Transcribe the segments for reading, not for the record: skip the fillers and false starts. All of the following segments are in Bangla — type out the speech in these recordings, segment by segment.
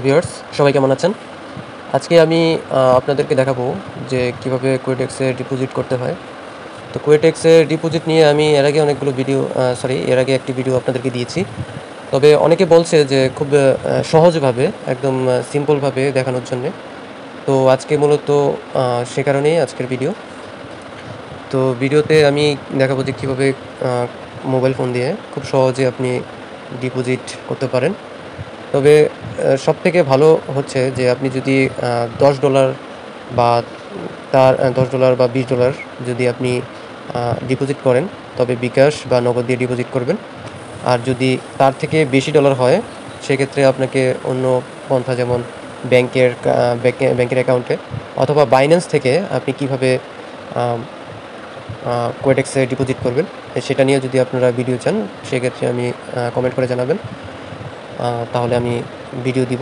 ভিউয়ার্স সবাই কেমন আছেন? আজকে আমি আপনাদেরকে দেখাবো যে কিভাবে কুয়েটেক্সে ডিপোজিট করতে হয়। তো কুয়েটেক্সে ডিপোজিট নিয়ে আমি এর আগে অনেকগুলো ভিডিও এর আগে একটি ভিডিও আপনাদেরকে দিয়েছি। তবে অনেকে বলছে যে খুব সহজভাবে একদম সিম্পলভাবে দেখানোর জন্যে। তো আজকে মূলত সে কারণেই আজকের ভিডিও। তো ভিডিওতে আমি দেখাবো যে কীভাবে মোবাইল ফোন দিয়ে খুব সহজে আপনি ডিপোজিট করতে পারেন। তবে সবথেকে ভালো হচ্ছে যে আপনি যদি $10 বা $10 বা $20 যদি আপনি ডিপোজিট করেন, তবে বিকাশ বা নগদ দিয়ে ডিপোজিট করবেন। আর যদি তার থেকে বেশি ডলার হয়, সেক্ষেত্রে আপনাকে অন্য পন্থা যেমন ব্যাংকের অ্যাকাউন্টে অথবা বাইন্যান্স থেকে আপনি কীভাবে কোয়েটেক্সে ডিপোজিট করবেন, সেটা নিয়ে যদি আপনারা ভিডিও চান, সেক্ষেত্রে আমি কমেন্ট করে জানাবেন। তাহলে আমি ভিডিও দিব।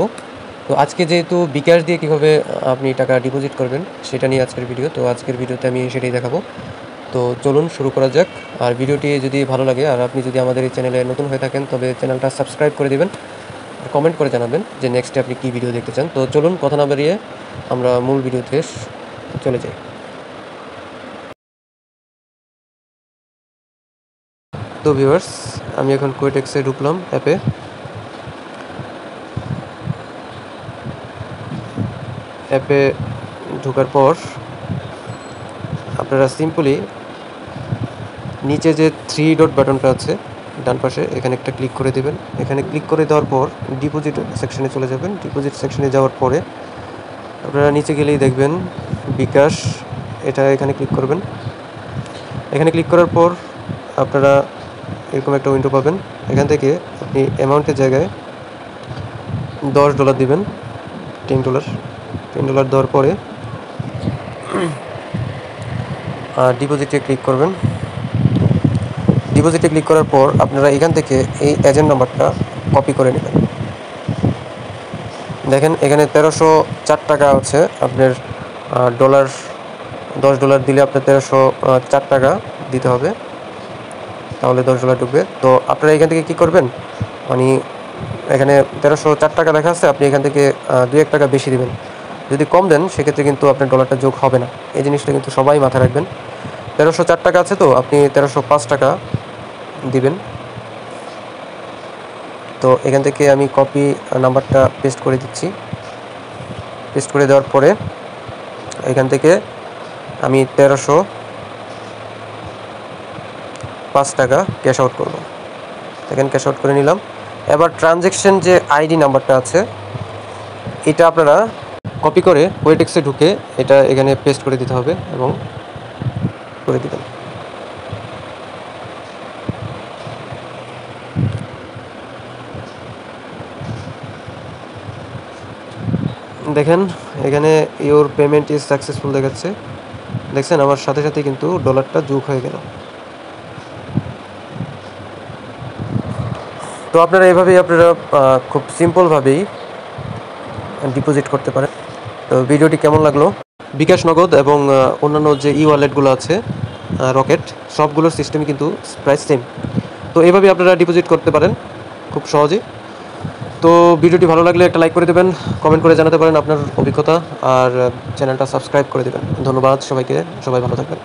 তো আজকে যেহেতু বিকাশ দিয়ে কীভাবে আপনি টাকা ডিপোজিট করবেন সেটা নিয়ে আজকের ভিডিও। তো আজকের ভিডিওতে আমি সেটাই দেখাবো। তো চলুন শুরু করা যাক। আর ভিডিওটি যদি ভালো লাগে আর আপনি যদি আমাদের এই চ্যানেলে নতুন হয়ে থাকেন, তবে চ্যানেলটা সাবস্ক্রাইব করে দেবেন আর কমেন্ট করে জানাবেন যে নেক্সটে আপনি কী ভিডিও দেখতে চান। তো চলুন কথা না বাড়িয়ে আমরা মূল ভিডিওতে চলে যাই। তো ভিউয়ার্স, আমি এখন কোয়েটেক্সে ঢুকলাম অ্যাপে ঢোকার পর আপনারা সিম্পলি নিচে যে 3 ডট বাটনটা আছে ডান পাশে, এখানে একটা ক্লিক করে দেবেন। এখানে ক্লিক করে দেওয়ার পর ডিপোজিট সেকশনে চলে যাবেন। ডিপোজিট সেকশনে যাওয়ার পরে আপনারা নিচে গেলেই দেখবেন বিকাশ, এটা এখানে ক্লিক করবেন। এখানে ক্লিক করার পর আপনারা এরকম একটা উইন্ডো পাবেন। এখান থেকে আপনি অ্যামাউন্টের জায়গায় $10 দিবেন, $10 দেওয়ার পরে ডিপোজিটে ক্লিক করবেন। ডিপোজিটে ক্লিক করার পর আপনারা এখান থেকে এই এজেন্ট নাম্বারটা কপি করে নেবেন। দেখেন এখানে $1304 আছে আপনার ডলার। $10 দিলে আপনার $1304 দিতে হবে, তাহলে $10 ঢুকবে। তো আপনারা এখান থেকে কী করবেন, মানে এখানে $1304 লেখা আছে, আপনি এখান থেকে 2-1 টাকা বেশি দেবেন। যদি কম দেন সেক্ষেত্রে কিন্তু আপনার ডলারটা যোগ হবে না। এই জিনিসটা কিন্তু সবাই মাথায় রাখবেন। $1304 আছে, তো আপনি $1305 দিবেন। তো এখান থেকে আমি কপি নাম্বারটা পেস্ট করে দিচ্ছি। পেস্ট করে দেওয়ার পরে এখান থেকে আমি $1305 ক্যাশ আউট করব। এখানে ক্যাশ আউট করে নিলাম। এবার ট্রানজ্যাকশন যে আইডি নাম্বারটা আছে, এটা আপনারা কপি করে কোয়েটেক্সে ঢুকে এটা এখানে পেস্ট করে দিতে হবে এবং করে দিবেন। দেখেন এখানে ইওর পেমেন্ট ইজ সাকসেসফুল দেখাচ্ছে। দেখছেন আমার সাথে সাথে কিন্তু ডলারটা যোগ হয়ে গেল। তো আপনারা এভাবেই খুব সিম্পলভাবেই ডিপোজিট করতে পারেন। তো ভিডিওটি কেমন লাগলো? বিকাশ, নগদ এবং অন্যান্য যে ওয়ালেটগুলো আছে, রকেট, সবগুলোর সিস্টেমই কিন্তু প্রায় সেম। তো এইভাবেই আপনারা ডিপোজিট করতে পারেন খুব সহজেই। তো ভিডিওটি ভালো লাগলে একটা লাইক করে দেবেন, কমেন্ট করে জানাতে পারেন আপনার অভিজ্ঞতা, আর চ্যানেলটা সাবস্ক্রাইব করে দেবেন। ধন্যবাদ সবাইকে, সবাই ভালো থাকবেন।